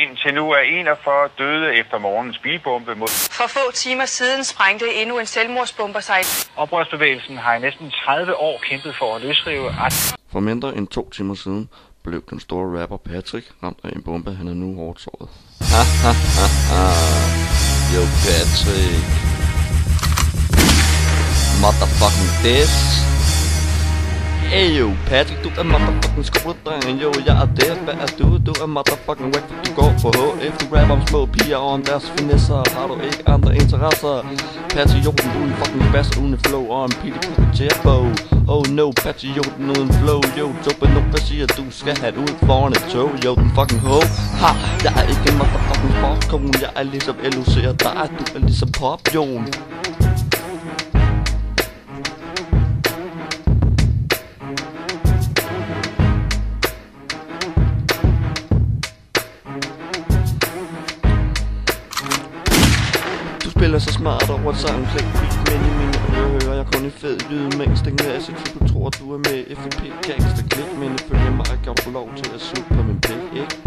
Indtil nu er 41 døde efter morgens bilbombe mod... For få timer siden sprængte endnu en selvmordsbomber sig. Oprørsbevægelsen har i næsten 30 år kæmpet for at løsrive... For mindre end 2 timer siden blev den store rapper Patrick ramt af en bombe. Han er nu hårdt såret. Yo Patrick. Motherfucking this. Hey yo Patrick, du er motherfucking skoledreng. Yo, jeg er der, hvad er du? Du er motherfucking wack, du går på HF. Du rapper om små piger og om deres finesser. Har du ikke andre interesser? Patrick Jordan, du er en fucking bass uden flow og en pille jabbo. Oh no, Patrick Jordan uden flow. Yo, Joe nu, hvad siger du? Skal have det ud foran et tog. Yo, den fucking ho. Ha, jeg er ikke en motherfucking popcorn. Jeg er ligesom LOC og dig, du er ligesom Pop Jon. Spiller så smart over et sammenklædt beat, men i mine ører hører jeg kun en fed lydmængde. Stik næse, så du tror du er med FFP gangster klik, men ifølge mig kan du få lov til at suge på min pæk, ikke?